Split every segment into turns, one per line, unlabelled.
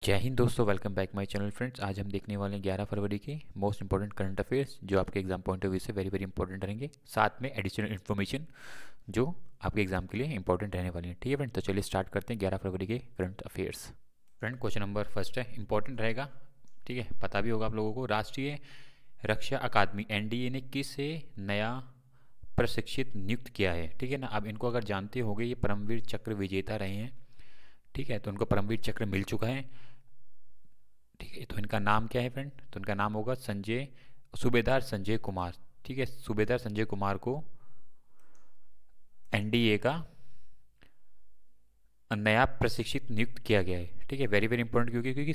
जय हिंद दोस्तों, welcome back my channel friends. आज हम देखने वाले हैं 11 फरवरी के मोस्ट इंपॉर्टेंट करंट अफेयर्स जो आपके एग्जाम पॉइंट ऑफ व्यू से वेरी वेरी इंपॉर्टेंट रहेंगे, साथ में एडिशनल इन्फॉर्मेशन जो आपके एग्जाम के लिए इंपॉर्टेंट रहने वाली है। ठीक है फ्रेंड, तो चलिए स्टार्ट करते हैं 11 फरवरी के current affairs. Friend, question number first है, इंपॉर्टेंट रहेगा। ठीक है, पता भी होगा आप लोगों को। राष्ट्रीय रक्षा अकादमी एनडीए ने किस नया प्रशिक्षित नियुक्त किया है? ठीक है ना, अब इनको अगर जानते होंगे, ये परमवीर चक्र विजेता रहे हैं। ठीक है, तो उनको परमवीर चक्र मिल चुका है। ठीक है, तो इनका नाम क्या है फ्रेंड? तो इनका नाम होगा सूबेदार संजय कुमार। ठीक है, सूबेदार संजय कुमार को एनडीए का नया प्रशिक्षित नियुक्त किया गया है। ठीक है, वेरी वेरी इंपॉर्टेंट, क्योंकि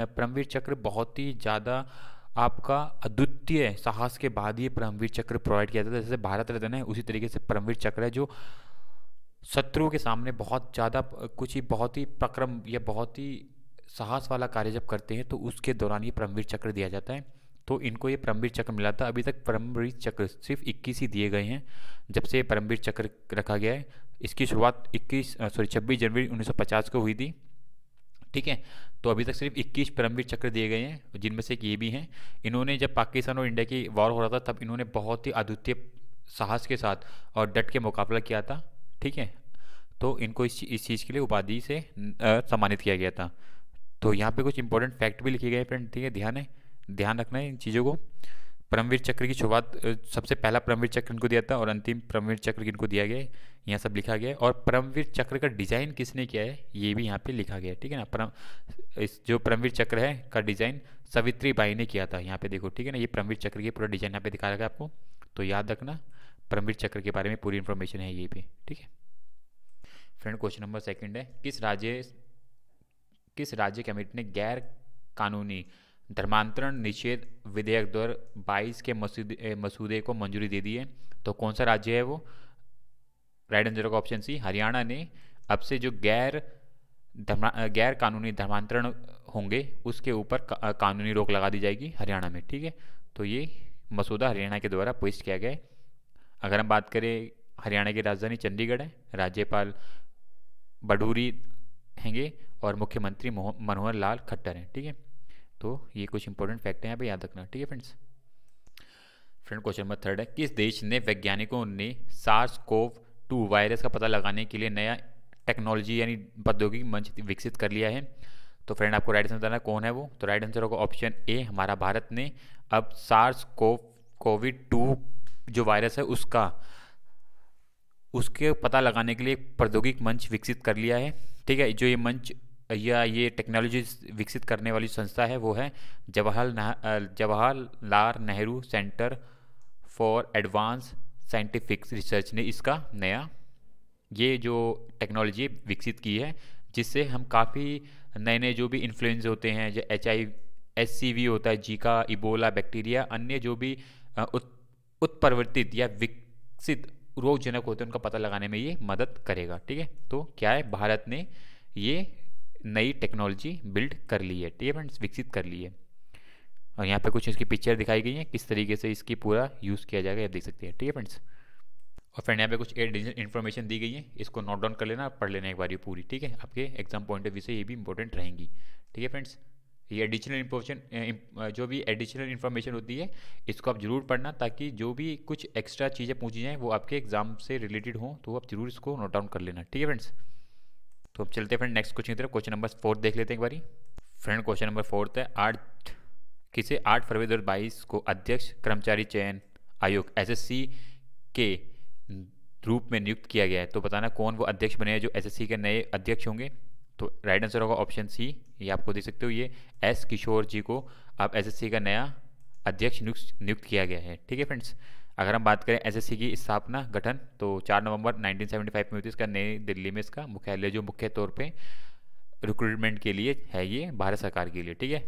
परमवीर चक्र बहुत ही ज़्यादा आपका अद्वितीय साहस के बाद ये परमवीर चक्र प्रोवाइड किया जाता है। जैसे भारत रत्न है, उसी तरीके से परमवीर चक्र है, जो शत्रुओं के सामने बहुत ज़्यादा कुछ ही बहुत ही प्रक्रम या बहुत ही साहस वाला कार्य जब करते हैं तो उसके दौरान ये परमवीर चक्र दिया जाता है। तो इनको ये परमवीर चक्र मिला था। अभी तक परमवीर चक्र सिर्फ 21 ही दिए गए हैं जब से परमवीर चक्र रखा गया है। इसकी शुरुआत 26 जनवरी 1950 को हुई थी। ठीक है, तो अभी तक सिर्फ 21 परमवीर चक्र दिए गए हैं, जिनमें से एक ये भी हैं। इन्होंने जब पाकिस्तान और इंडिया की वॉर हो रहा था तब इन्होंने बहुत ही अद्वितीय साहस के साथ और डट के मुकाबला किया था। ठीक है, तो इनको इस चीज़ के लिए उपाधि से सम्मानित किया गया था। तो यहाँ पे कुछ इंपॉर्टेंट फैक्ट भी लिखे गए फ्रेंड। ठीक है, ध्यान रखना है इन चीज़ों को। परमवीर चक्र की शुरुआत सबसे पहला परमवीर चक्र इनको दिया था और अंतिम परमवीर चक्र किनको दिया गया है, यहाँ सब लिखा गया है। और परमवीर चक्र का डिज़ाइन किसने किया है ये भी यहाँ पे लिखा गया है। ठीक है ना, इस जो परमवीर चक्र है का डिज़ाइन सावित्री बाई ने किया था। यहाँ पे देखो, ठीक है ना, ये परमवीर चक्र की पूरा डिज़ाइन यहाँ पे दिखा रखा है आपको, तो याद रखना परमवीर चक्र के बारे में पूरी इन्फॉर्मेशन है ये पे। ठीक है फ्रेंड, क्वेश्चन नंबर सेकंड है, किस राज्य कमेटी ने गैर कानूनी धर्मांतरण निषेध विधेयक 2022 के मसूदे को मंजूरी दे दी है? तो कौन सा राज्य है वो? राइट आंसर होगा ऑप्शन सी, हरियाणा ने अब से जो गैर कानूनी धर्मांतरण होंगे उसके ऊपर कानूनी रोक लगा दी जाएगी हरियाणा में। ठीक है, तो ये मसूदा हरियाणा के द्वारा पेश किया गया है। अगर हम बात करें, हरियाणा की राजधानी चंडीगढ़ है, राज्यपाल बडूरी हैंगे और मुख्यमंत्री मनोहर लाल खट्टर हैं। ठीक है, तो ये कुछ इंपॉर्टेंट फैक्ट हैं यहाँ पे, याद रखना। ठीक है फ्रेंड्स। क्वेश्चन नंबर थर्ड है, किस देश ने वैज्ञानिकों ने सार्स कोव 2 वायरस का पता लगाने के लिए नया टेक्नोलॉजी यानी प्रौद्योगिकी मंच विकसित कर लिया है? तो फ्रेंड, आपको राइट आंसर बताना कौन है वो। तो राइट आंसर होगा ऑप्शन ए, हमारा भारत ने अब सार्स कोविड 2 जो वायरस है उसके पता लगाने के लिए प्रौद्योगिक मंच विकसित कर लिया है। ठीक है, जो ये मंच या ये टेक्नोलॉजी विकसित करने वाली संस्था है वो है Jawaharlal Nehru centre for advance scientific research ने इसका नया ये जो टेक्नोलॉजी विकसित की है, जिससे हम काफ़ी नए नए जो भी इन्फ्लुएंजा होते हैं, जो HIV होता है, जीका, इबोला बैक्टीरिया, अन्य जो भी उत्परिवर्तित या विकसित रोगजनक होते हैं उनका पता लगाने में ये मदद करेगा। ठीक है, तो क्या है, भारत ने ये नई टेक्नोलॉजी बिल्ड कर ली है। ठीक है फ्रेंड्स, विकसित कर ली है। और यहाँ पे कुछ इसकी पिक्चर दिखाई गई है, किस तरीके से इसकी पूरा यूज़ किया जाएगा, ये देख सकते हैं। ठीक है फ्रेंड्स, और फ्रेंड यहाँ पे कुछ एडिशनल इन्फॉर्मेशन दी गई है, इसको नोट डाउन कर लेना, पढ़ लेना एक बार ये पूरी। ठीक है, आपके एग्जाम पॉइंट ऑफ व्यू से ये भी इंपॉर्टेंट रहेंगी। ठीक है फ्रेंड्स, ये एडिशनल इन्फॉर्मेशन जो भी एडिशनल इन्फॉर्मेशन होती है इसको आप जरूर पढ़ना, ताकि जो भी कुछ एक्स्ट्रा चीज़ें पूछी जाएँ वो आपके एग्जाम से रिलेटेड हो, तो आप जरूर इसको नोट डाउन कर लेना। ठीक है फ्रेंड्स, तो अब चलते हैं फ्रेंड नेक्स्ट क्वेश्चन की तरफ। क्वेश्चन नंबर 4 देख लेते हैं एक बारी। फ्रेंड, क्वेश्चन नंबर 4 है, 8 फरवरी 2022 को अध्यक्ष कर्मचारी चयन आयोग SSC के रूप में नियुक्त किया गया है? तो बताना कौन वो अध्यक्ष बने हैं जो SSC के नए अध्यक्ष होंगे। तो राइट आंसर होगा ऑप्शन सी, ये आपको देख सकते हो, ये S किशोर जी को अब SSC का नया अध्यक्ष नियुक्त किया गया है। ठीक है फ्रेंड्स, अगर हम बात करें SSC की स्थापना गठन, तो 4 नवंबर 1975 में हुई थी। इसका नई दिल्ली में इसका मुख्यालय जो मुख्य तौर पे रिक्रूटमेंट के लिए है, ये भारत सरकार के लिए। ठीक है,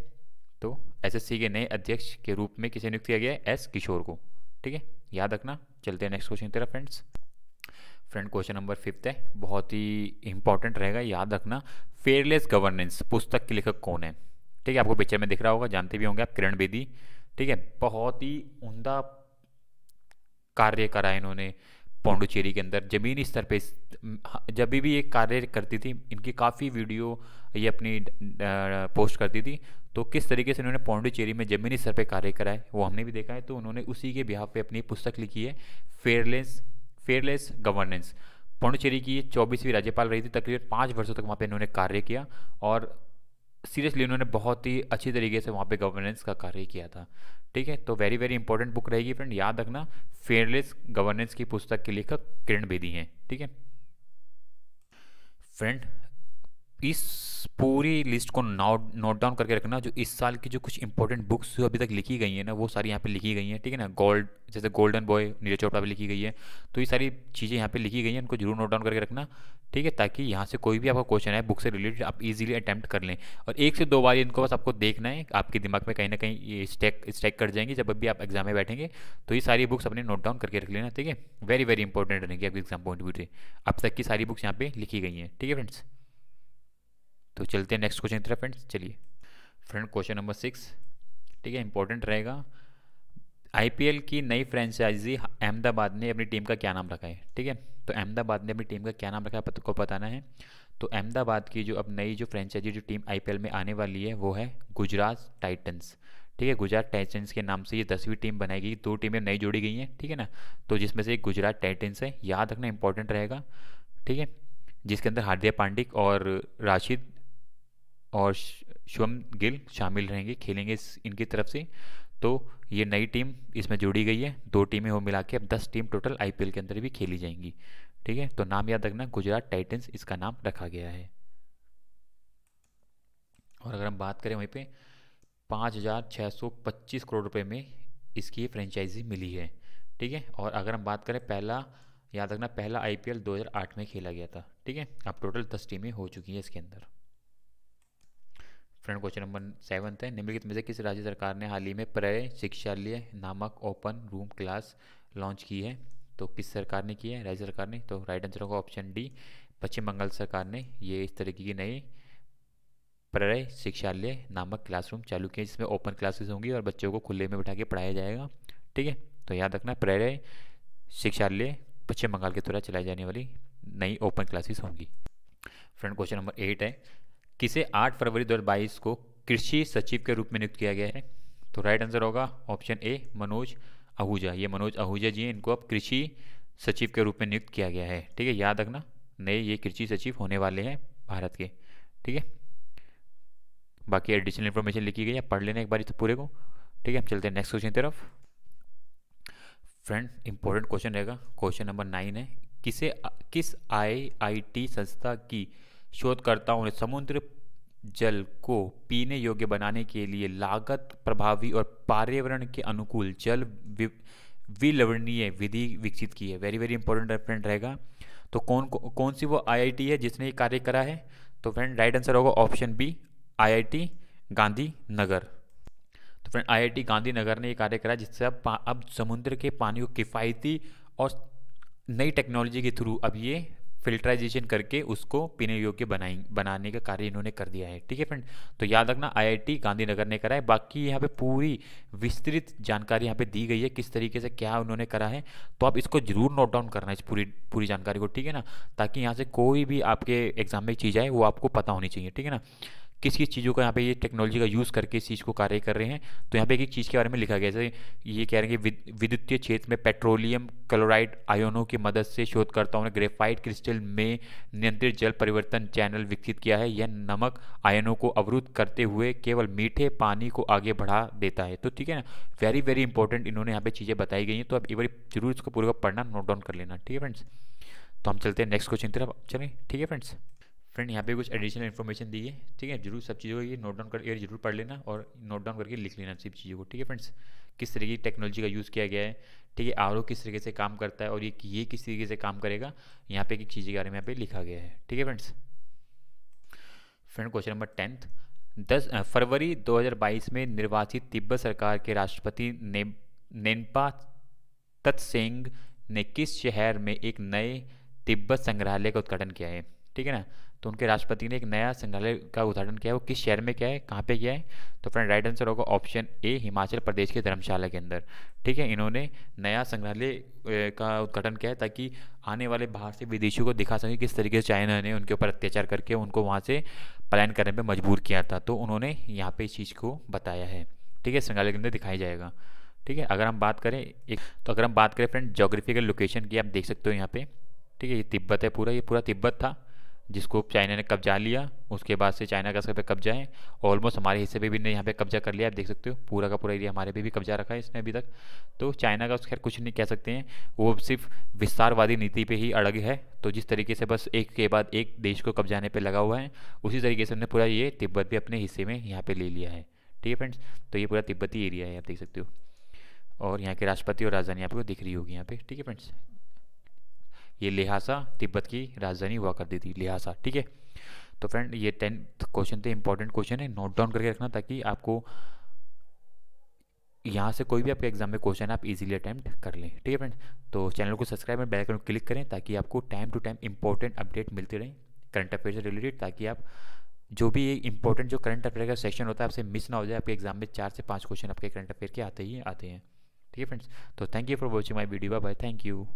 तो SSC के नए अध्यक्ष के रूप में किसे नियुक्त किया गया है? S किशोर को। ठीक है, याद रखना। चलते हैं नेक्स्ट क्वेश्चन की तरफ फ्रेंड्स। क्वेश्चन नंबर 5 है, बहुत ही इंपॉर्टेंट रहेगा, याद रखना। फेयरलेस गवर्नेंस पुस्तक के लेखक कौन है? ठीक है, आपको पिक्चर में दिख रहा होगा, जानते भी होंगे आप, किरण बेदी। ठीक है, बहुत ही उम्दा कार्य करा है इन्होंने पौंडुचेरी के अंदर ज़मीनी स्तर पे जब भी ये कार्य करती थी, इनकी काफ़ी वीडियो ये अपनी पोस्ट करती थी। तो किस तरीके से उन्होंने पौंडुचेरी में ज़मीनी स्तर पे कार्य करा है वो हमने भी देखा है। तो उन्होंने उसी के बिहाफ पे अपनी पुस्तक लिखी है, फेयरलेस गवर्नेंस। पौंडुचेरी की 24वीं राज्यपाल रही थी, तकरीबन 5 वर्षों तक वहाँ पे इन्होंने कार्य किया और सीरियसली उन्होंने बहुत ही अच्छी तरीके से वहाँ पे गवर्नेंस का कार्य किया था। ठीक है, तो वेरी वेरी इंपॉर्टेंट बुक रहेगी फ्रेंड, याद रखना। फेयरलेस गवर्नेंस की पुस्तक के लेखक किरण बेदी हैं। ठीक है फ्रेंड, इस पूरी लिस्ट को नोट डाउन करके रखना। जो इस साल की जो कुछ इंपॉर्टेंट बुक्स जो अभी तक लिखी गई हैं ना, वो सारी यहाँ पे लिखी गई हैं। ठीक है ना, जैसे गोल्डन बॉय नीरज चोपड़ा पे लिखी गई है। तो ये सारी चीज़ें यहाँ पे लिखी गई हैं, इनको जरूर नोट डाउन करके रखना। ठीक है, ताकि यहाँ से कोई भी आपका क्वेश्चन है बुक से रिलेटेड आप इजीली अटैम्प्ट कर लें। और 1 से 2 बार इनको बस आपको देखना है, आपके दिमाग में कहीं ना कहीं ये स्टैक कर जाएंगे जब भी आप एग्जाम में बैठेंगे। तो ये सारी बुक्स अपने नोट डाउन करके रख लेना। ठीक है, वेरी वेरी इंपॉर्टेंट रहेंगी आपके एग्जाम पॉइंट ऑफ व्यू से। अब तक की सारी बुक्स यहाँ पे लिखी गई हैं। ठीक है फ्रेंड्स, तो चलते हैं नेक्स्ट क्वेश्चन की तरफ फ्रेंड्स। चलिए फ्रेंड, क्वेश्चन नंबर 6, ठीक है, इंपॉर्टेंट रहेगा। आईपीएल की नई फ्रेंचाइजी अहमदाबाद ने अपनी टीम का क्या नाम रखा है? ठीक है, तो अहमदाबाद ने अपनी टीम का क्या नाम रखा है को बताना है। तो अहमदाबाद की जो अब नई जो फ्रेंचाइजी जो टीम आईपीएल में आने वाली है वो है गुजरात टाइटंस। ठीक है, गुजरात टाइटंस के नाम से ये 10वीं टीम बनाई गई। 2 टीमें नई जोड़ी गई हैं। ठीक है ना, तो जिसमें से एक गुजरात टाइटंस है, याद रखना, इंपॉर्टेंट रहेगा। ठीक है, जिसके अंदर हार्दिक पांड्या और राशिद और शुभम गिल शामिल रहेंगे, खेलेंगे इनकी तरफ से। तो ये नई टीम इसमें जोड़ी गई है। 2 टीमें हो मिला के अब 10 टीम टोटल आईपीएल के अंदर भी खेली जाएंगी। ठीक है, तो नाम याद रखना, गुजरात टाइटंस इसका नाम रखा गया है। और अगर हम बात करें वहीं पे 5,625 करोड़ रुपए में इसकी फ्रेंचाइजी मिली है। ठीक है, और अगर हम बात करें पहला, याद रखना, पहला आईपीएल 2008 में खेला गया था। ठीक है, अब टोटल 10 टीमें हो चुकी हैं इसके अंदर। फ्रेंड, क्वेश्चन नंबर 7 है, निम्नलिखित में से किस राज्य सरकार ने हाल ही में प्रय शिक्षालय नामक ओपन रूम क्लास लॉन्च की है? तो किस सरकार ने की है? राज्य सरकार ने। तो राइट आंसर होगा ऑप्शन डी, पश्चिम बंगाल सरकार ने ये इस तरीके की नई प्रय शिक्षालय नामक क्लासरूम चालू किए, जिसमें ओपन क्लासेस होंगी और बच्चों को खुले में बिठा के पढ़ाया जाएगा। ठीक है, तो याद रखना, प्रय शिक्षालय पश्चिम बंगाल के द्वारा चलाई जाने वाली नई ओपन क्लासेस होंगी। फ्रेंड, क्वेश्चन नंबर 8 है, किसे 8 फरवरी 2022 को कृषि सचिव के रूप में नियुक्त किया गया है? तो राइट आंसर होगा ऑप्शन ए, मनोज आहूजा। ये मनोज आहूजा जी हैं, इनको अब कृषि सचिव के रूप में नियुक्त किया गया है। ठीक है, याद रखना, नए ये कृषि सचिव होने वाले हैं भारत के। ठीक है, बाकी एडिशनल इन्फॉर्मेशन लिखी गई है, पढ़ लेना एक बार इस पूरे को। ठीक है, हम चलते हैं नेक्स्ट क्वेश्चन की तरफ। फ्रेंड, इंपॉर्टेंट क्वेश्चन रहेगा, क्वेश्चन नंबर 9 है, किस आईआईटी संस्था की शोधकर्ताओं ने समुद्र जल को पीने योग्य बनाने के लिए लागत प्रभावी और पर्यावरण के अनुकूल जल विलवणीय विधि विकसित की है? वेरी वेरी इंपॉर्टेंट फ्रेंड रहेगा। तो कौन सी वो आईआईटी है जिसने ये कार्य करा है? तो फ्रेंड, राइट आंसर होगा ऑप्शन बी, आईआईटी गांधीनगर। तो फ्रेंड, आईआईटी गांधीनगर ने ये कार्य करा जिससे अब समुद्र के पानी को किफ़ायती और नई टेक्नोलॉजी के थ्रू अब ये फिल्टराइजेशन करके उसको पीने योग्य बनाने का कार्य इन्होंने कर दिया है। ठीक है फ्रेंड, तो याद रखना, आईआईटी गांधीनगर ने करा है। बाकी यहाँ पे पूरी विस्तृत जानकारी यहाँ पे दी गई है किस तरीके से क्या उन्होंने करा है, तो आप इसको जरूर नोट डाउन करना है, इस पूरी जानकारी को। ठीक है ना, ताकि यहाँ से कोई भी आपके एग्जाम में चीज़ आए वो आपको पता होनी चाहिए। ठीक है ना, किस किस चीज़ों का यहाँ पे ये टेक्नोलॉजी का यूज़ करके इस चीज़ को कार्य कर रहे हैं। तो यहाँ पे एक चीज़ के बारे में लिखा गया है, जैसे ये कह रहे हैं कि विद्युतीय क्षेत्र में पेट्रोलियम क्लोराइड आयनों की मदद से शोधकर्ताओं ने ग्रेफाइट क्रिस्टल में नियंत्रित जल परिवर्तन चैनल विकसित किया है। यह नमक आयनों को अवरुद्ध करते हुए केवल मीठे पानी को आगे बढ़ा देता है। तो ठीक है ना, वेरी वेरी इंपॉर्टेंट इन्होंने यहाँ पे चीज़ें बताई गई हैं। तो अब एक बार जरूर इसको पूरा पढ़ना, नोट डाउन कर लेना। ठीक है फ्रेंड्स, तो हम चलते हैं नेक्स्ट क्वेश्चन की तरफ। चलें, ठीक है फ्रेंड्स। फ्रेंड, यहाँ पे कुछ एडिशनल इन्फॉर्मेशन दी है। ठीक है, जरूर सब चीज़ों को ये नोट डाउन कर जरूर पढ़ लेना और नोट डाउन करके लिख लेना सब चीज़ों को। ठीक है फ्रेंड्स, किस तरीके की टेक्नोलॉजी का यूज़ किया गया है। ठीक है, आरओ किस तरीके से काम करता है और ये किस तरीके से काम करेगा, यहाँ पे एक चीज़ के बारे में यहाँ पे लिखा गया है। ठीक है फ्रेंड्स। क्वेश्चन नंबर 10, 10 फरवरी 2022 में निर्वाचित तिब्बत सरकार के राष्ट्रपति नेन्पा तत्सेंग ने किस शहर में एक नए तिब्बत संग्रहालय का उद्घाटन किया है? ठीक है ना, तो उनके राष्ट्रपति ने एक नया संग्रहालय का उद्घाटन किया है, वो किस शहर में किया है, कहाँ पे किया है? तो फ्रेंड राइट आंसर होगा ऑप्शन ए, हिमाचल प्रदेश के धर्मशाला के अंदर। ठीक है, इन्होंने नया संग्रहालय का उद्घाटन किया है ताकि आने वाले बाहर से विदेशियों को दिखा सकें किस तरीके से चाइना ने उनके ऊपर अत्याचार करके उनको वहाँ से पलायन करने पर मजबूर किया था, तो उन्होंने यहाँ पे इस चीज़ को बताया है। ठीक है, संग्रहालय के अंदर दिखाया जाएगा। ठीक है, अगर हम बात करें अगर हम बात करें फ्रेंड जोग्राफिकल लोकेशन की, आप देख सकते हो यहाँ पे। ठीक है, ये तिब्बत है पूरा, ये पूरा तिब्बत था जिसको चाइना ने कब्जा लिया। उसके बाद से चाइना का सब पे कब्जा है, ऑलमोस्ट हमारे हिस्से पे भी ने यहाँ पे कब्जा कर लिया। आप देख सकते हो पूरा का पूरा एरिया हमारे पे भी कब्जा रखा है इसने अभी तक। तो चाइना का खैर कुछ नहीं कह सकते हैं, वो सिर्फ विस्तारवादी नीति पे ही अड़ग है। तो जिस तरीके से बस एक के बाद एक देश को कब्जाने पे लगा हुआ है, उसी तरीके से उन्होंने पूरा ये तिब्बत भी अपने हिस्से में यहाँ पे ले लिया है। ठीक है फ्रेंड्स, तो ये पूरा तिब्बती एरिया है, आप देख सकते हो। और यहाँ के राष्ट्रपति और राजधानी आपको दिख रही होगी यहाँ पे। ठीक है फ्रेंड्स, ये लिहाजा तिब्बत की राजधानी हुआ करती थी, लिहाजा। ठीक है, तो फ्रेंड ये 10th क्वेश्चन थे, इंपॉर्टेंट क्वेश्चन है, नोट डाउन करके रखना ताकि आपको यहाँ से कोई भी आपके एग्जाम में क्वेश्चन आप इजीली अटैम्प्ट कर लें। ठीक है फ्रेंड, तो चैनल को सब्सक्राइब और बेल आइकन को क्लिक करें ताकि आपको time to time important update मिलते रहें करंट अफेयर से रिलेटेड, ताकि आप जो भी इंपॉर्टेंट जो करंट अफेयर का सेक्शन होता है आपसे मिस ना हो जाए। आपके एग्जाम में 4 से 5 क्वेश्चन आपके करंट अफेयर के आते ही आते हैं। ठीक है फ्रेंड्स, तो thank you for watching my video, bye, thank you.